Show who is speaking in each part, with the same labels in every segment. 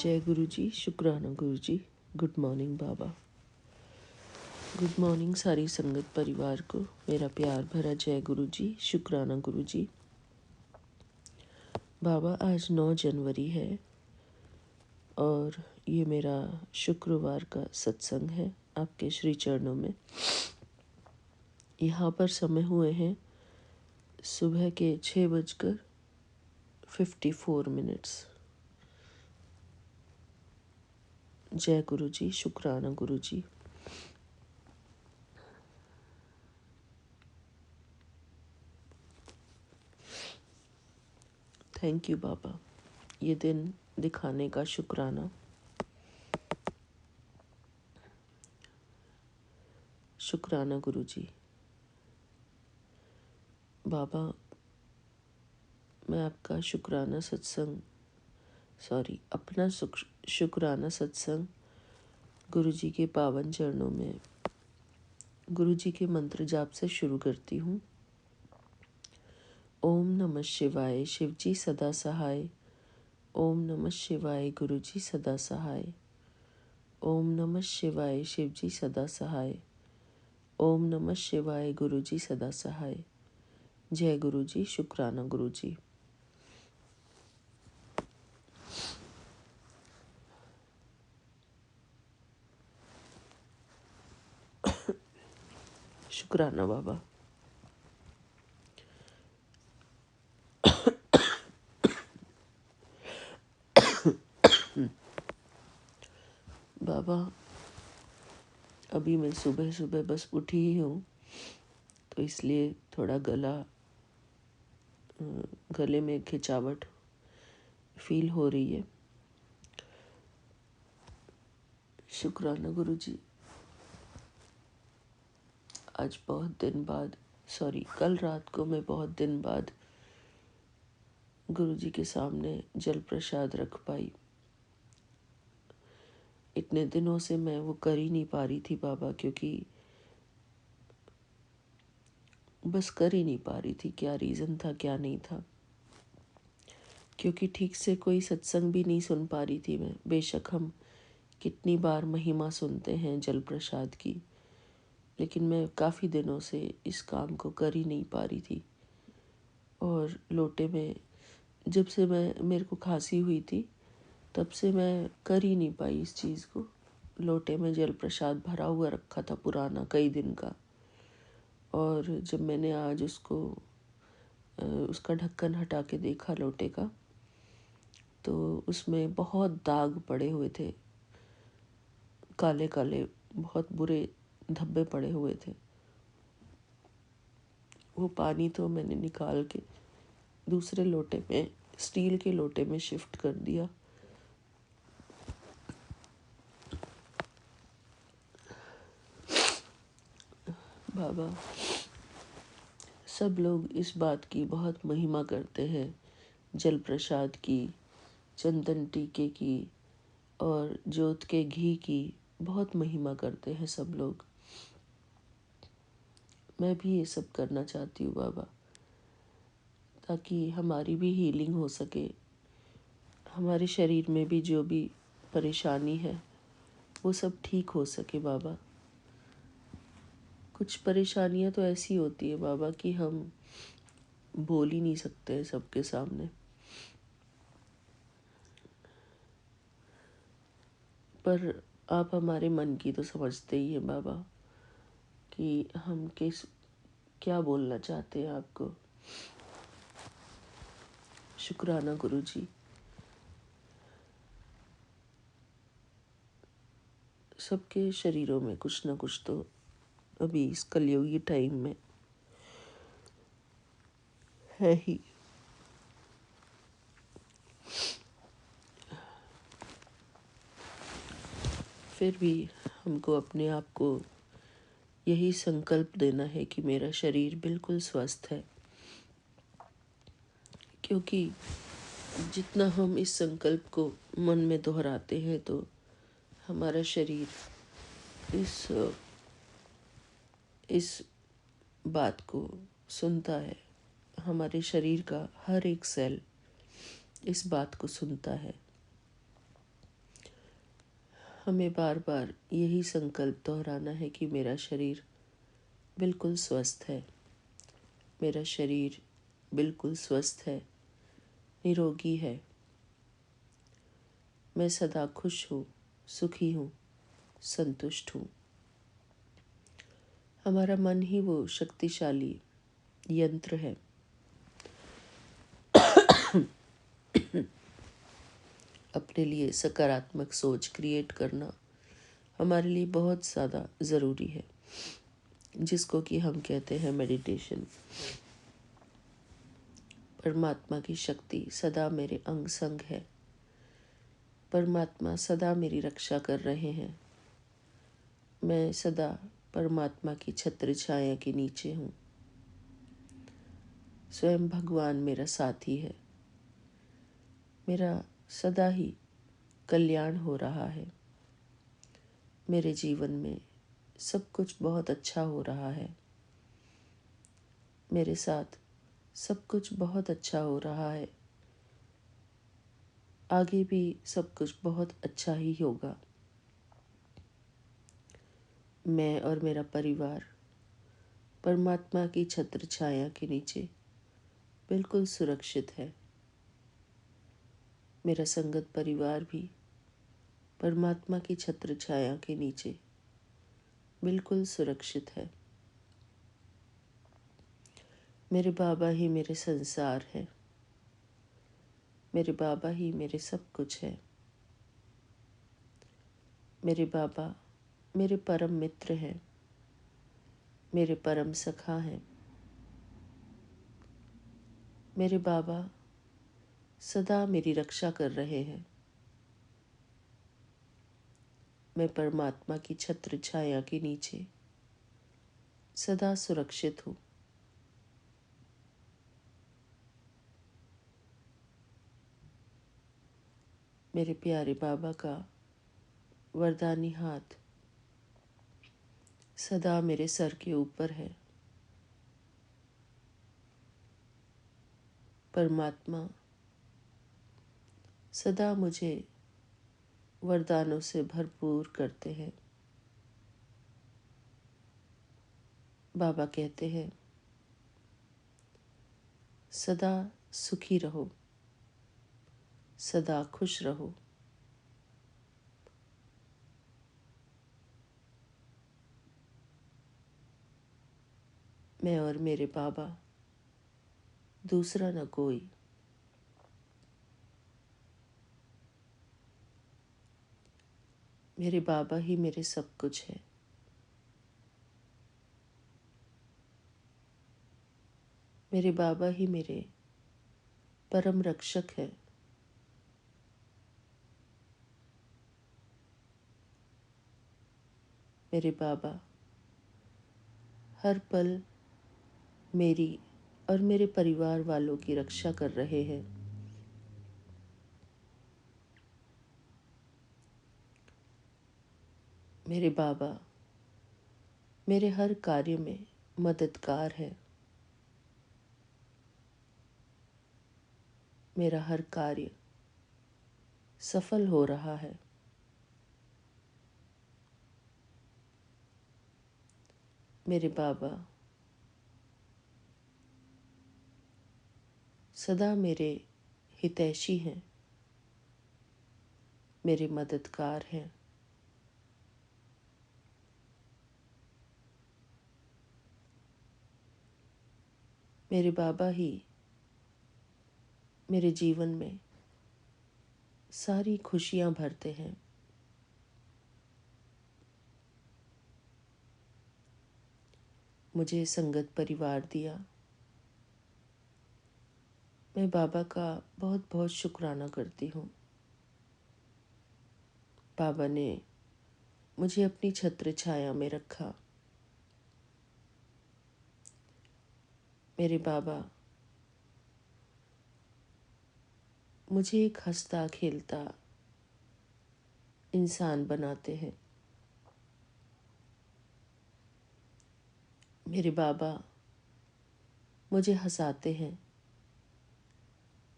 Speaker 1: जय गुरु जी, शुक्राना गुरु जी। गुड मॉर्निंग बाबा। गुड मॉर्निंग सारी संगत परिवार को मेरा प्यार भरा जय गुरु जी, शुक्राना गुरु जी। बाबा आज 9 जनवरी है और ये मेरा शुक्रवार का सत्संग है आपके श्री चरणों में। यहाँ पर समय हुए हैं सुबह के 6:54। जय गुरु जी, शुक्राना गुरु जी। थैंक यू बाबा, ये दिन दिखाने का शुक्राना। शुक्राना गुरु जी। बाबा मैं आपका शुक्राना सत्संग अपना शुक्राना सत्संग गुरु जी के पावन चरणों में गुरु जी के मंत्र जाप से शुरू करती हूँ। ओम नमः शिवाय, शिव जी सदा सहाय। ओम नमः शिवाय, गुरु जी सदा सहाय। ओम नमः शिवाय, शिव जी सदा सहाय। ओम नमः शिवाय, गुरु जी सदा सहाय। जय गुरु जी, शुक्राना गुरु जी। शुक्राना बाबा। बाबा अभी मैं सुबह सुबह बस उठी ही हूँ, तो इसलिए थोड़ा गले में खिंचावट फील हो रही है। शुक्राना गुरु जी। आज बहुत दिन बाद कल रात को मैं बहुत दिन बाद गुरु जी के सामने जल प्रसाद रख पाई। इतने दिनों से मैं वो कर ही नहीं पा रही थी बाबा, क्योंकि बस कर ही नहीं पा रही थी। क्या रीज़न था क्या नहीं था, क्योंकि ठीक से कोई सत्संग भी नहीं सुन पा रही थी मैं। बेशक हम कितनी बार महिमा सुनते हैं जल प्रसाद की, लेकिन मैं काफ़ी दिनों से इस काम को कर ही नहीं पा रही थी। और लोटे में जब से मेरे को खांसी हुई थी तब से मैं कर ही नहीं पाई इस चीज़ को। लोटे में जल प्रसाद भरा हुआ रखा था पुराना कई दिन का, और जब मैंने आज उसका ढक्कन हटा के देखा लोटे का, तो उसमें बहुत दाग पड़े हुए थे, काले काले बहुत बुरे धब्बे पड़े हुए थे। वो पानी तो मैंने निकाल के दूसरे लोटे में, स्टील के लोटे में शिफ्ट कर दिया। बाबा सब लोग इस बात की बहुत महिमा करते हैं, जल प्रसाद की, चंदन टीके की और जोत के घी की बहुत महिमा करते हैं सब लोग। मैं भी ये सब करना चाहती हूँ बाबा, ताकि हमारी भी हीलिंग हो सके। हमारे शरीर में भी जो भी परेशानी है वो सब ठीक हो सके बाबा। कुछ परेशानियां तो ऐसी होती है बाबा कि हम बोल ही नहीं सकते सबके सामने, पर आप हमारे मन की तो समझते ही हैं बाबा कि हम क्या बोलना चाहते हैं आपको। शुक्राना गुरु जी। सबके शरीरों में कुछ ना कुछ तो अभी इस कलयुगी टाइम में है ही। फिर भी हमको अपने आप को यही संकल्प देना है कि मेरा शरीर बिल्कुल स्वस्थ है, क्योंकि जितना हम इस संकल्प को मन में दोहराते हैं तो हमारा शरीर इस बात को सुनता है। हमारे शरीर का हर एक सेल इस बात को सुनता है। हमें बार बार यही संकल्प दोहराना है कि मेरा शरीर बिल्कुल स्वस्थ है, मेरा शरीर बिल्कुल स्वस्थ है, निरोगी है। मैं सदा खुश हूँ, सुखी हूँ, संतुष्ट हूँ। हमारा मन ही वो शक्तिशाली यंत्र है। अपने लिए सकारात्मक सोच क्रिएट करना हमारे लिए बहुत ज़्यादा ज़रूरी है, जिसको कि हम कहते हैं मेडिटेशन। परमात्मा की शक्ति सदा मेरे अंग संग है। परमात्मा सदा मेरी रक्षा कर रहे हैं। मैं सदा परमात्मा की छत्र छाया के नीचे हूँ। स्वयं भगवान मेरा साथी है। मेरा सदा ही कल्याण हो रहा है। मेरे जीवन में सब कुछ बहुत अच्छा हो रहा है। मेरे साथ सब कुछ बहुत अच्छा हो रहा है। आगे भी सब कुछ बहुत अच्छा ही होगा। मैं और मेरा परिवार परमात्मा की छत्र छाया के नीचे बिल्कुल सुरक्षित है। मेरा संगत परिवार भी परमात्मा की छत्र छाया के नीचे बिल्कुल सुरक्षित है। मेरे बाबा ही मेरे संसार है। मेरे बाबा ही मेरे सब कुछ है। मेरे बाबा मेरे परम मित्र हैं, मेरे परम सखा हैं। मेरे बाबा सदा मेरी रक्षा कर रहे हैं। मैं परमात्मा की छत्र छाया के नीचे सदा सुरक्षित हूँ। मेरे प्यारे बाबा का वरदानी हाथ सदा मेरे सर के ऊपर है। परमात्मा सदा मुझे वरदानों से भरपूर करते हैं। बाबा कहते हैं, सदा सुखी रहो, सदा खुश रहो। मैं और मेरे बाबा, दूसरा न कोई। मेरे बाबा ही मेरे सब कुछ है। मेरे बाबा ही मेरे परम रक्षक है। मेरे बाबा हर पल मेरी और मेरे परिवार वालों की रक्षा कर रहे हैं। मेरे बाबा मेरे हर कार्य में मददगार है। मेरा हर कार्य सफल हो रहा है। मेरे बाबा सदा मेरे हितैषी हैं, मेरे मददगार हैं। मेरे बाबा ही मेरे जीवन में सारी खुशियां भरते हैं। मुझे संगत परिवार दिया। मैं बाबा का बहुत बहुत शुक्राना करती हूँ। बाबा ने मुझे अपनी छत्र छाया में रखा। मेरे बाबा मुझे एक हंसता खेलता इंसान बनाते हैं। मेरे बाबा मुझे हंसाते हैं,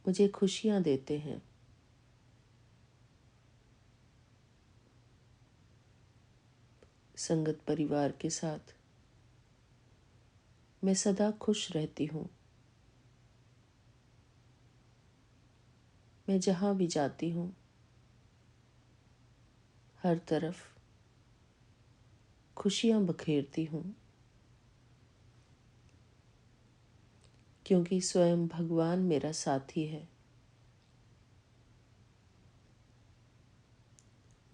Speaker 1: मुझे खुशियाँ देते हैं। संगत परिवार के साथ मैं सदा खुश रहती हूँ। मैं जहाँ भी जाती हूँ हर तरफ खुशियाँ बखेरती हूँ, क्योंकि स्वयं भगवान मेरा साथी है।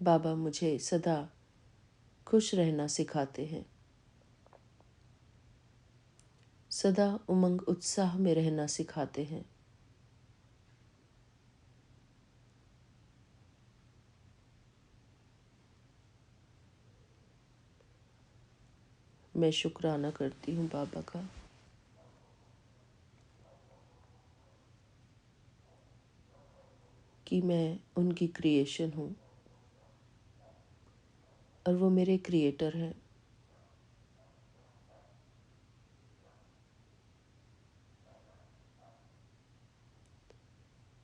Speaker 1: बाबा मुझे सदा खुश रहना सिखाते हैं, सदा उमंग उत्साह में रहना सिखाते हैं। मैं शुक्राना करती हूँ बाबा का कि मैं उनकी क्रिएशन हूँ और वो मेरे क्रिएटर हैं।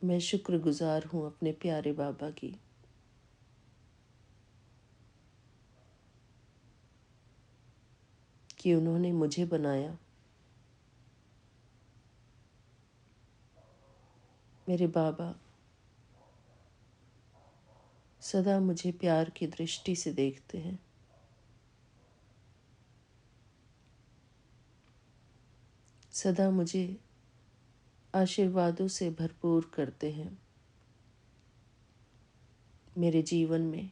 Speaker 1: मैं शुक्रगुजार हूँ अपने प्यारे बाबा की कि उन्होंने मुझे बनाया। मेरे बाबा सदा मुझे प्यार की दृष्टि से देखते हैं। सदा मुझे आशीर्वादों से भरपूर करते हैं। मेरे जीवन में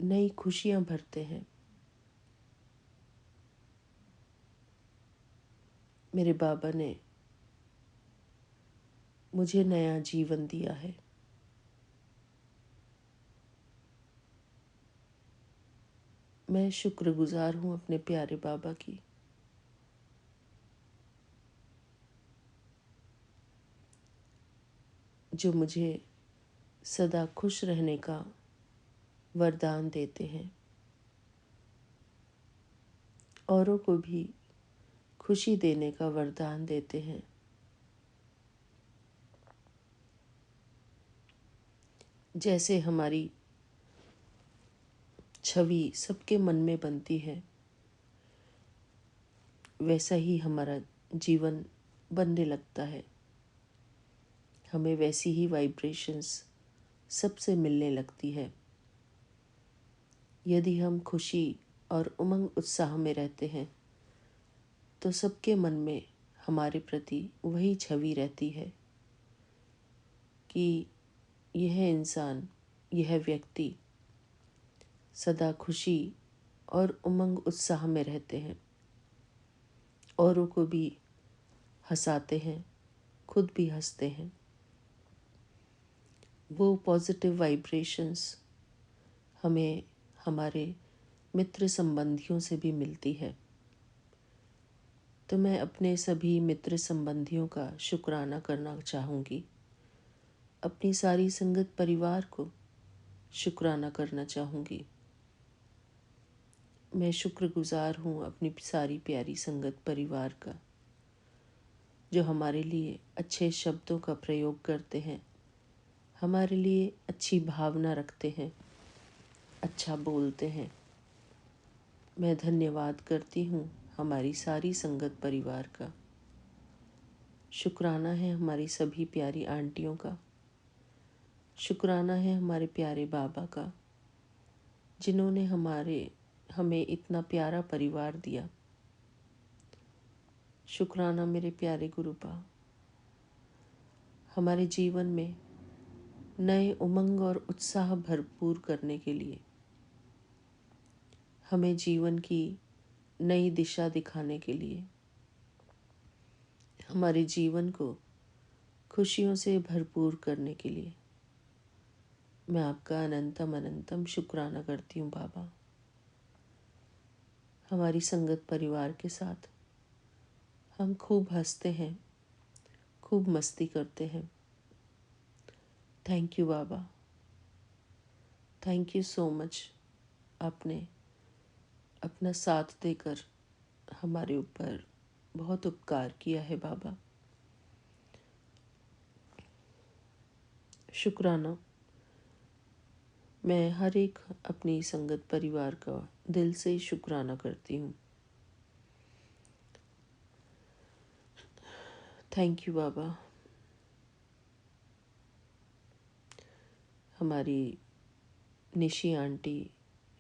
Speaker 1: नई खुशियाँ भरते हैं। मेरे बाबा ने मुझे नया जीवन दिया है। मैं शुक्रगुजार हूँ अपने प्यारे बाबा की। जो मुझे सदा खुश रहने का वरदान देते हैं, औरों को भी खुशी देने का वरदान देते हैं। जैसे हमारी छवि सबके मन में बनती है, वैसा ही हमारा जीवन बनने लगता है। हमें वैसी ही वाइब्रेशंस सबसे मिलने लगती है। यदि हम खुशी और उमंग उत्साह में रहते हैं तो सबके मन में हमारे प्रति वही छवि रहती है कि यह इंसान, यह व्यक्ति सदा खुशी और उमंग उत्साह में रहते हैं, औरों को भी हंसाते हैं, खुद भी हंसते हैं। वो पॉजिटिव वाइब्रेशंस हमें हमारे मित्र संबंधियों से भी मिलती है। तो मैं अपने सभी मित्र संबंधियों का शुक्राना करना चाहूँगी। अपनी सारी संगत परिवार को शुक्राना करना चाहूँगी। मैं शुक्रगुजार हूँ अपनी सारी प्यारी संगत परिवार का, जो हमारे लिए अच्छे शब्दों का प्रयोग करते हैं, हमारे लिए अच्छी भावना रखते हैं, अच्छा बोलते हैं। मैं धन्यवाद करती हूँ हमारी सारी संगत परिवार का। शुक्राना है हमारी सभी प्यारी आंटियों का। शुक्राना है हमारे प्यारे बाबा का, जिन्होंने हमें इतना प्यारा परिवार दिया। शुक्राना मेरे प्यारे गुरुपा, हमारे जीवन में नए उमंग और उत्साह भरपूर करने के लिए, हमें जीवन की नई दिशा दिखाने के लिए, हमारे जीवन को खुशियों से भरपूर करने के लिए मैं आपका अनंतम अनंतम शुक्राना करती हूँ बाबा। हमारी संगत परिवार के साथ हम खूब हंसते हैं, खूब मस्ती करते हैं। Thank you Baba, thank you so much. आपने अपना साथ देकर हमारे ऊपर बहुत उपकार किया है बाबा। शुक्राना मैं हर एक अपनी संगत परिवार का दिल से शुक्राना करती हूँ। थैंक यू बाबा। हमारी Nishi aunty,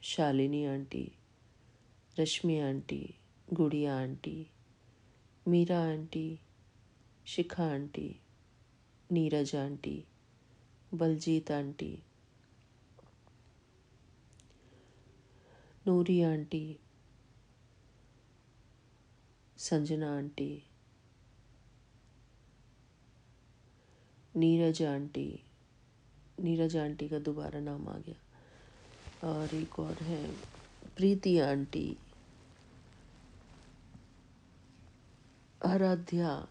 Speaker 1: Shalini aunty, Rashmi aunty, Gudiya aunty, Meera aunty, Shikha aunty, Neeraj aunty, Baljeet aunty, Noori aunty, Sanjana aunty, Neeraj aunty का दोबारा नाम आ गया, और एक और है Preeti aunty, Aaradhya,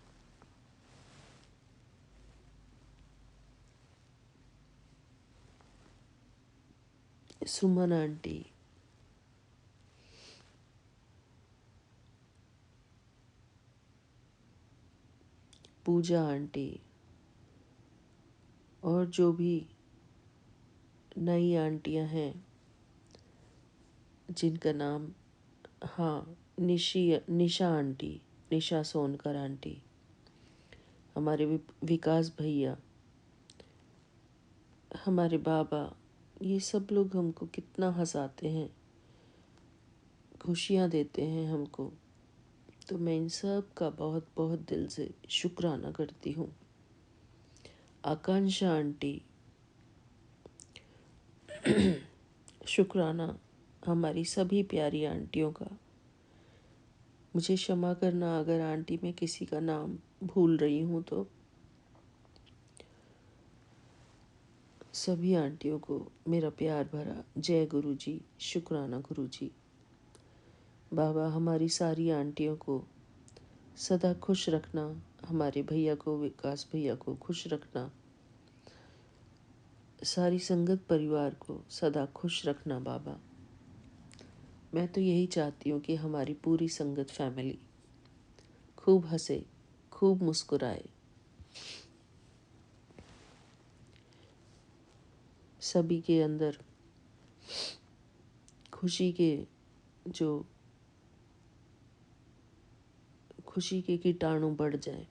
Speaker 1: Suman aunty, Pooja aunty, और जो भी नई आंटियां हैं जिनका नाम, हाँ, निशा आंटी, निशा सोनकर आंटी, हमारे विकास भैया, हमारे बाबा, ये सब लोग हमको कितना हंसाते हैं, खुशियाँ देते हैं हमको। तो मैं इन सब का बहुत बहुत दिल से शुक्राना करती हूँ। आकांक्षा आंटी, शुक्राना हमारी सभी प्यारी आंटियों का। मुझे क्षमा करना अगर आंटी मैं किसी का नाम भूल रही हूँ तो। सभी आंटियों को मेरा प्यार भरा जय गुरु जी, शुक्राना गुरु जी। बाबा हमारी सारी आंटियों को सदा खुश रखना, हमारे भैया को, विकास भैया को खुश रखना, सारी संगत परिवार को सदा खुश रखना बाबा। मैं तो यही चाहती हूँ कि हमारी पूरी संगत फैमिली खूब हंसे, खूब मुस्कुराए, सभी के अंदर खुशी के कीटाणु बढ़ जाए,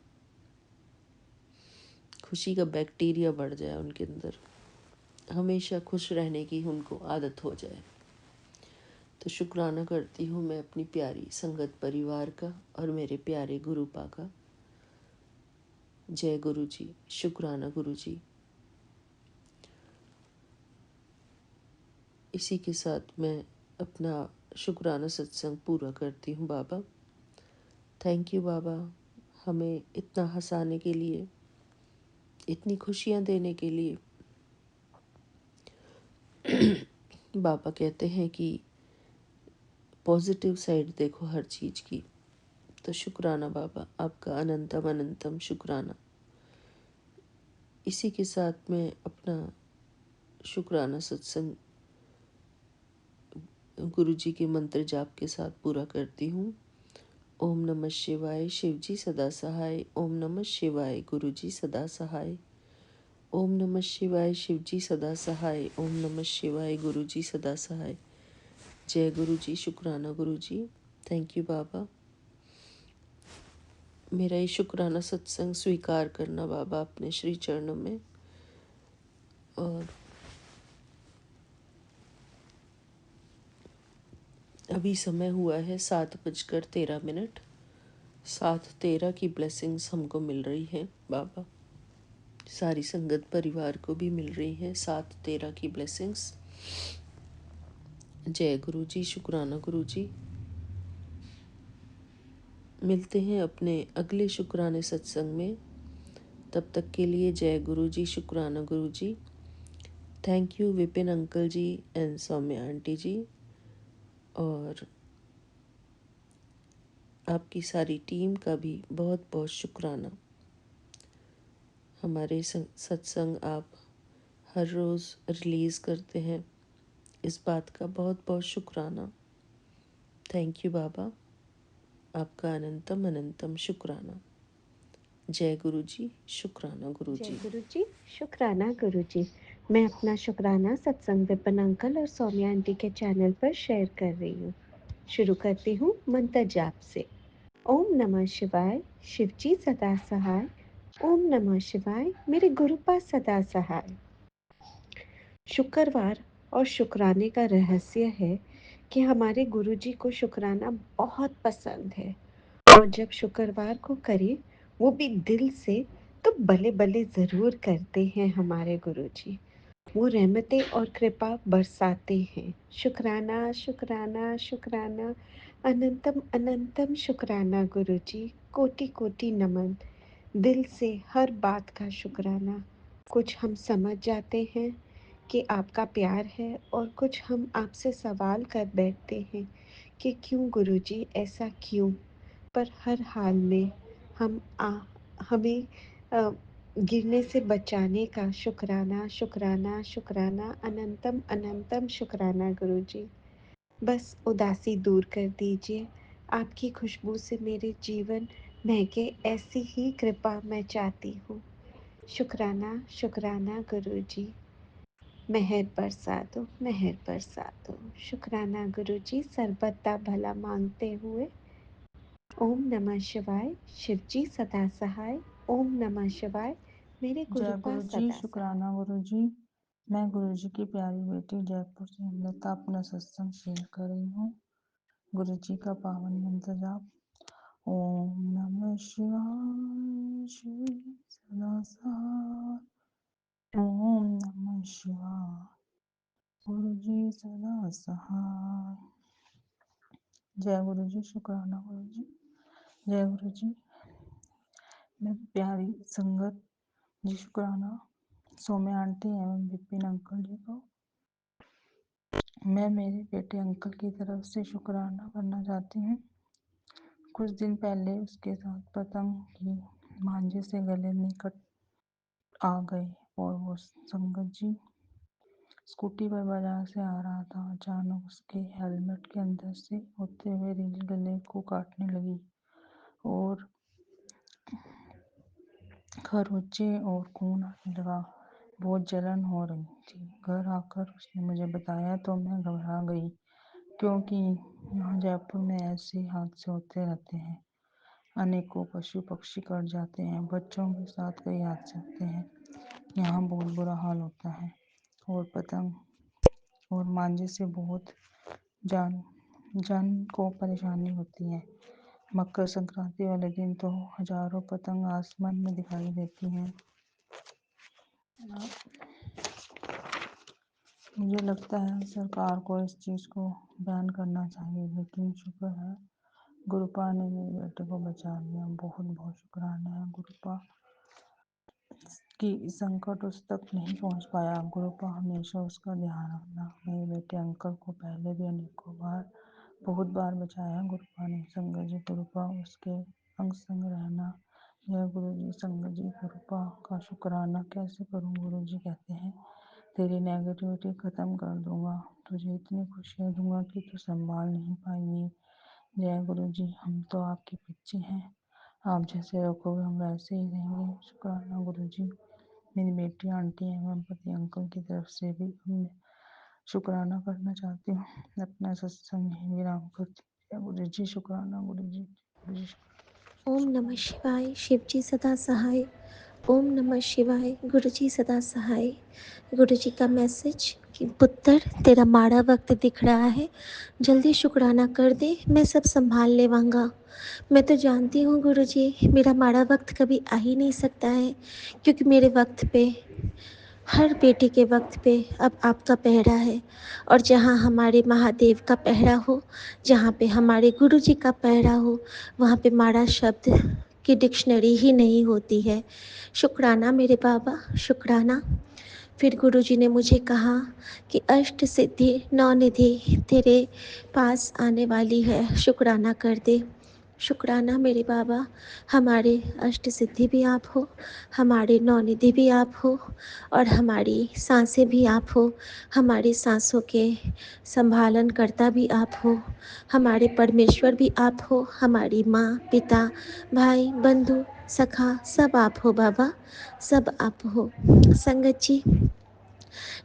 Speaker 1: खुशी का बैक्टीरिया बढ़ जाए उनके अंदर, हमेशा खुश रहने की उनको आदत हो जाए। तो शुक्राना करती हूँ मैं अपनी प्यारी संगत परिवार का और मेरे प्यारे गुरुपा का। जय गुरु जी, शुक्राना गुरु जी। इसी के साथ मैं अपना शुक्राना सत्संग पूरा करती हूँ बाबा। थैंक यू बाबा, हमें इतना हंसाने के लिए, इतनी खुशियाँ देने के लिए। बाबा कहते हैं कि पॉजिटिव साइड देखो हर चीज़ की। तो शुक्राना बाबा, आपका अनंतम अनंतम शुक्राना। इसी के साथ मैं अपना शुक्राना सत्संग गुरु जी के मंत्र जाप के साथ पूरा करती हूँ। ओम नमः शिवाय, शिव जी सदा सहाय। ओम नमः शिवाय, गुरु जी सदा सहाय। ओम नमः शिवाय, शिव जी सदा सहाय। ओम नमः शिवाय, गुरु जी सदा सहाय। जय गुरु जी, शुक्राना गुरु जी। थैंक यू बाबा। मेरा ये शुक्राना सत्संग स्वीकार करना बाबा अपने श्री चरणों में। और अभी समय हुआ है 7:13। 7:13 की ब्लेसिंग्स हमको मिल रही है बाबा, सारी संगत परिवार को भी मिल रही है 7:13 की ब्लेसिंग्स। जय गुरु जी, शुक्राना गुरु जी। मिलते हैं अपने अगले शुक्राने सत्संग में। तब तक के लिए जय गुरु जी, शुक्राना गुरु जी। Thank you Vipin uncle ji and Saumya aunty ji, और आपकी सारी टीम का भी बहुत बहुत शुक्राना। हमारे सत्संग आप हर रोज़ रिलीज़ करते हैं, इस बात का बहुत बहुत शुक्राना। थैंक यू बाबा, आपका अनंतम अनंतम शुक्राना। जय गुरु जी, शुक्राना गुरु जी।
Speaker 2: जय गुरु जी, शुक्राना गुरु जी। मैं अपना शुक्राना सत्संग विपिन अंकल और सौम्या आंटी के चैनल पर शेयर कर रही हूँ। शुरू करती हूँ मंत्र जाप से। ओम नमः शिवाय, शिवजी सदा सहाय। ओम नमः शिवाय, मेरे गुरुपा सदा सहाय। शुक्रवार और शुक्राने का रहस्य है कि हमारे गुरुजी को शुक्राना बहुत पसंद है, और जब शुक्रवार को करें वो भी दिल से, तो बले बले ज़रूर करते हैं हमारे गुरुजी। वो रहमतें और कृपा बरसाते हैं। शुक्राना शुक्राना शुक्राना, अनंतम अनंतम शुक्राना गुरुजी, कोटि कोटि नमन। दिल से हर बात का शुक्राना। कुछ हम समझ जाते हैं कि आपका प्यार है, और कुछ हम आपसे सवाल कर बैठते हैं कि क्यों गुरुजी, ऐसा क्यों। पर हर हाल में हम हमें अ, गिरने से बचाने का शुक्राना शुक्राना शुक्राना, अनंतम अनंतम शुक्राना गुरुजी। बस उदासी दूर कर दीजिए। आपकी खुशबू से मेरे जीवन महके, ऐसी ही कृपा मैं चाहती हूँ। शुक्राना शुक्राना गुरुजी, मेहर बरसा दो, मेहर बरसा दो। शुक्राना गुरुजी, सर्वदा भला मांगते हुए। ओम नमः शिवाय, शिवजी सदा सहाय। ओम नमः शिवाय, मेरे
Speaker 3: जय
Speaker 2: गुरुपा
Speaker 3: गुरु जी,
Speaker 2: सदा सहाय।
Speaker 3: शुक्राना गुरु जी। मैं गुरु जी की प्यारी बेटी जयपुर से अमृता अपना सत्संग शेयर कर रही हूँ। गुरु जी का पावन मंत्र जाप। ओम नमः शिवाय, शिव सदा सहाय। ओम नमः शिवाय, गुरु जी सदा सहाय। जय गुरु जी, शुक्राना गुरु जी। जय गुरु जी। मैं प्यारी संगत जी, शुक्राना सौम्या आंटी एवं विपिन अंकल जी को मैं मेरे बेटे अंकल की तरफ से शुक्राना करना चाहती हूँ। कुछ दिन पहले उसके साथ पतंग की मांझे से गले में कट आ गई और वो संगत जी स्कूटी पर बाजार से आ रहा था। अचानक उसके हेलमेट के अंदर से होते हुए रील गले को काटने लगी और खरोंचे और खून आने लगा। बहुत जलन हो रही थी। घर आकर उसने मुझे बताया तो मैं घबरा गई, क्योंकि यहाँ जयपुर में ऐसे हादसे होते रहते हैं। अनेकों पशु पक्षी कट जाते हैं, बच्चों के साथ कई हादसे होते हैं। यहाँ बहुत बुरा हाल होता है और पतंग और मांझे से बहुत जान जान को परेशानी होती है। मकर संक्रांति वाले दिन तो हजारों पतंग आसमान में दिखाई देती हैं। मुझे लगता है सरकार को इस चीज़ को बैन करना चाहिए, लेकिन शुक्र है गुरुपा ने मेरे बेटे को बचा लिया। बहुत बहुत शुक्राना है गुरुपा कि संकट उस तक नहीं पहुंच पाया। गुरुपा हमेशा उसका ध्यान रखना। मेरे बेटे अंकल को पहले भी अनेकों बार बहुत बार बचाया गुरुपा ने। संगत जी, गुरुपा उसके अंग संग रहना। जय गुरु जी। संगत जी, गुरुपा का शुक्राना कैसे करूं? गुरु जी कहते हैं, तेरी नेगेटिविटी खत्म कर दूंगा, तुझे इतनी खुशियाँ दूंगा कि तू संभाल नहीं पाएगी। जय गुरु जी। हम तो आपके बच्चे हैं, आप जैसे रखोगे हम वैसे ही रहेंगे। शुक्राना गुरु जी। मेरी बेटी आंटी एवं पति अंकल की तरफ से भी मैं शुक्राना करना चाहती हूँ। अपना सत्संग यहीं विराम करती हूँ। जय गुरु जी। शुक्राना गुरु जी। गुरु जी
Speaker 4: ओम नमः शिवाय, शिवजी सदा सहाय। ओम नमः शिवाय, गुरुजी सदा सहाय। गुरुजी का मैसेज कि पुत्र, तेरा माड़ा वक्त दिख रहा है, जल्दी शुक्राना कर दे, मैं सब संभाल लेवांगा। मैं तो जानती हूँ गुरुजी, मेरा माड़ा वक्त कभी आ ही नहीं सकता है, क्योंकि मेरे वक्त पे, हर बेटे के वक्त पे अब आपका पहरा है। और जहाँ हमारे महादेव का पहरा हो, जहाँ पे हमारे गुरु जी का पहरा हो, वहाँ पे माड़ा शब्द की डिक्शनरी ही नहीं होती है। शुक्राना मेरे बाबा, शुक्राना। फिर गुरु जी ने मुझे कहा कि अष्ट सिद्धि नौ निधि तेरे पास आने वाली है, शुक्राना कर दे। शुक्राना मेरे बाबा, हमारे अष्ट सिद्धि भी आप हो, हमारे नौ निधि भी आप हो, और हमारी सांसें भी आप हो। हमारी सांसों के संभालन करता भी आप हो, हमारे परमेश्वर भी आप हो, हमारी माँ पिता भाई बंधु सखा सब आप हो बाबा, सब आप हो। संगत जी,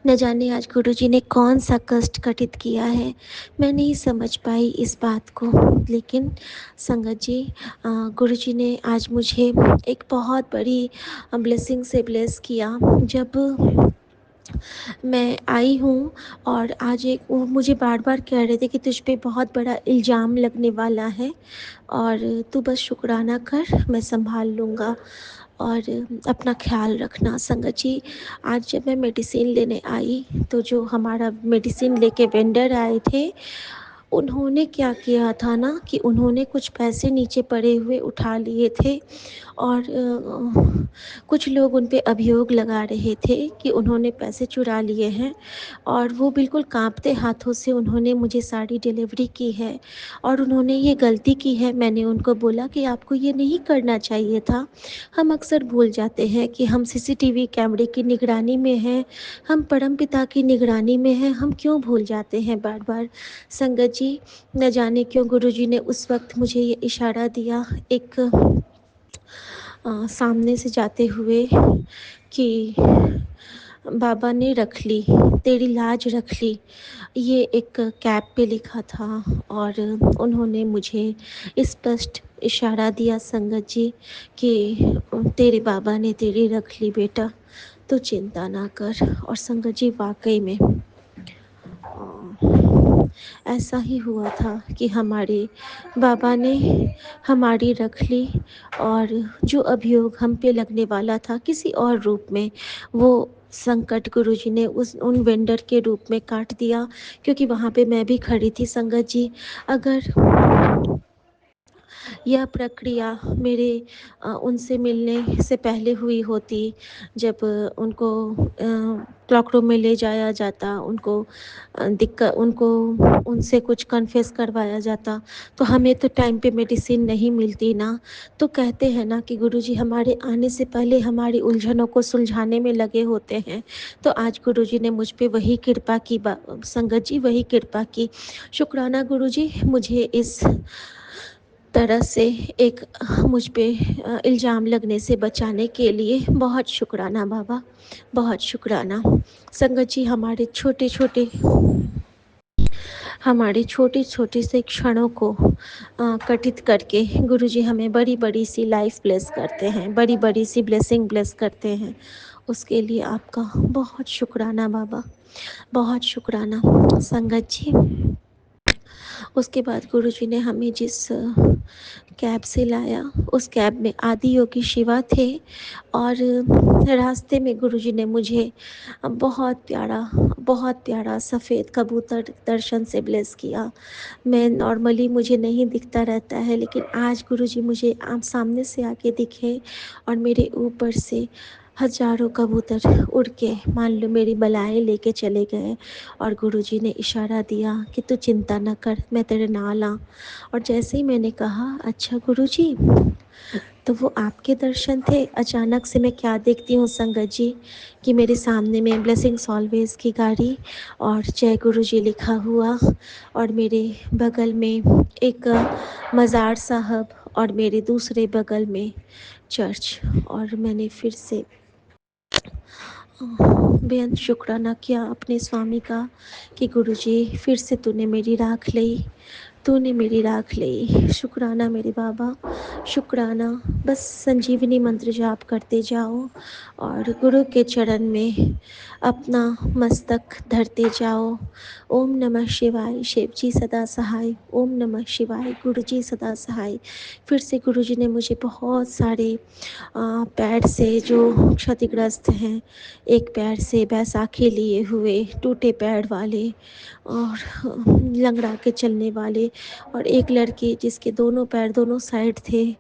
Speaker 4: न जाने आज गुरुजी ने कौन सा कष्ट घटित किया है, मैं नहीं समझ पाई इस बात को। लेकिन संगत जी, गुरुजी ने आज मुझे एक बहुत बड़ी ब्लेसिंग से ब्लेस किया। जब मैं आई हूँ और आज एक वो मुझे बार बार कह रहे थे कि तुझ पे बहुत बड़ा इल्ज़ाम लगने वाला है और तू बस शुक्राना कर, मैं संभाल लूँगा और अपना ख्याल रखना। संगत जी, आज जब मैं मेडिसिन लेने आई तो जो हमारा मेडिसिन लेके वेंडर आए थे, उन्होंने क्या किया था ना कि उन्होंने कुछ पैसे नीचे पड़े हुए उठा लिए थे और कुछ लोग उन पे अभियोग लगा रहे थे कि उन्होंने पैसे चुरा लिए हैं और वो बिल्कुल कांपते हाथों से उन्होंने मुझे साड़ी डिलीवरी की है और उन्होंने ये गलती की है। मैंने उनको बोला कि आपको ये नहीं करना चाहिए था। हम अक्सर भूल जाते हैं कि हम सीसीटीवी कैमरे की निगरानी में हैं, हम परमपिता की निगरानी में हैं, हम क्यों भूल जाते हैं बार बार। संगत जी, न जाने क्यों गुरुजी ने उस वक्त मुझे ये इशारा दिया एक सामने से जाते हुए कि बाबा ने रख ली, तेरी लाज रख ली, ये एक कैप पे लिखा था और उन्होंने मुझे स्पष्ट इशारा दिया संगत जी कि तेरे बाबा ने तेरी रख ली बेटा, तो चिंता ना कर। और संगत जी, वाकई में ऐसा ही हुआ था कि हमारे बाबा ने हमारी रख ली और जो अभियोग हम पे लगने वाला था किसी और रूप में, वो संकट गुरुजी ने उन वेंडर के रूप में काट दिया, क्योंकि वहाँ पे मैं भी खड़ी थी संगत जी। अगर यह प्रक्रिया मेरे उनसे मिलने से पहले हुई होती, जब उनको क्लॉक रूम में ले जाया जाता, उनको उनसे कुछ कन्फेस करवाया जाता, तो हमें तो टाइम पे मेडिसिन नहीं मिलती ना। तो कहते हैं ना कि गुरुजी हमारे आने से पहले हमारी उलझनों को सुलझाने में लगे होते हैं। तो आज गुरुजी ने मुझ पे वही कृपा की, संगत जी वही कृपा की। शुक्राना गुरुजी, मुझे इस तरह से एक मुझ पे इल्ज़ाम लगने से बचाने के लिए बहुत शुक्राना बाबा, बहुत शुक्राना। संगत जी, हमारे छोटे-छोटे से क्षणों को कटित करके गुरुजी हमें बड़ी-बड़ी सी लाइफ ब्लेस करते हैं, बड़ी-बड़ी सी ब्लेसिंग ब्लेस करते हैं। उसके लिए आपका बहुत शुक्राना बाबा, बहुत शुक्राना। संगत जी, उसके बाद गुरुजी ने हमें जिस कैब से लाया, उस कैब में आदि योगी शिवा थे और रास्ते में गुरुजी ने मुझे बहुत प्यारा सफ़ेद कबूतर दर्शन से ब्लेस किया। मैं नॉर्मली मुझे नहीं दिखता रहता है, लेकिन आज गुरुजी मुझे आप सामने से आके दिखे और मेरे ऊपर से हज़ारों कबूतर उड़ के मान लो मेरी बलाएँ लेके चले गए और गुरुजी ने इशारा दिया कि तू चिंता न कर, मैं तेरे नाल हाँ। और जैसे ही मैंने कहा अच्छा गुरुजी, तो वो आपके दर्शन थे। अचानक से मैं क्या देखती हूँ संगत जी कि मेरे सामने में ब्लेसिंग्स ऑलवेज की गाड़ी और जय गुरुजी लिखा हुआ और मेरे बगल में एक मज़ार साहब और मेरे दूसरे बगल में चर्च। और मैंने फिर से बेअंत शुक्राना किया अपने स्वामी का कि गुरुजी फिर से तूने मेरी राख ली, तूने मेरी राख ली। शुक्राना मेरे बाबा, शुक्राना। बस संजीवनी मंत्र जाप करते जाओ और गुरु के चरण में अपना मस्तक धरते जाओ। ओम नमः शिवाय, शिव जी सदा सहाय। ओम नमः शिवाय, गुरु जी सदा सहाय। फिर से गुरु जी ने मुझे बहुत सारे पैर से जो क्षतिग्रस्त हैं, एक पैर से बैसाखी लिए हुए टूटे पैर वाले और लंगड़ा के चलने वाले, और एक लड़की जिसके दोनों पैर दोनों साइड थे,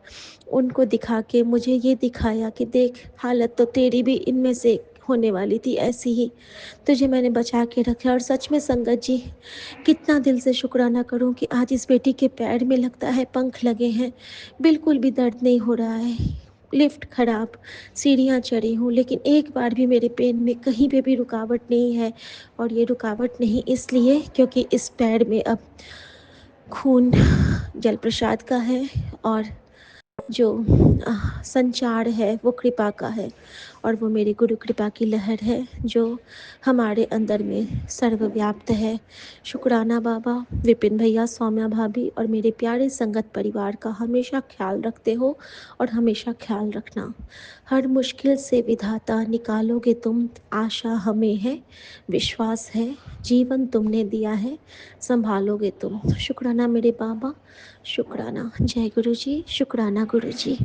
Speaker 4: उनको दिखा के मुझे ये दिखाया कि देख, हालत तो तेरी भी इनमें से होने वाली थी ऐसी ही, तुझे मैंने बचा के रखा। और सच में संगत जी, कितना दिल से शुक्राना करूं कि आज इस बेटी के पैर में लगता है पंख लगे हैं, बिल्कुल भी दर्द नहीं हो रहा है। लिफ्ट खराब, सीढ़ियाँ चढ़ी हूँ, लेकिन एक बार भी मेरे पेन में कहीं पे भी रुकावट नहीं है। और ये रुकावट नहीं इसलिए क्योंकि इस पैर में अब खून जल प्रसाद का है और जो संचार है वो कृपा का है, और वो मेरी गुरु कृपा की लहर है जो हमारे अंदर में सर्वव्याप्त है। शुक्राना बाबा, विपिन भैया, सौम्या भाभी और मेरे प्यारे संगत परिवार का हमेशा ख्याल रखते हो और हमेशा ख्याल रखना। हर मुश्किल से विधाता निकालोगे तुम, आशा हमें है, विश्वास है, जीवन तुमने दिया है, संभालोगे तुम। शुक्राना मेरे बाबा, शुक्राना। जय गुरु जी, शुक्राना गुरु जी।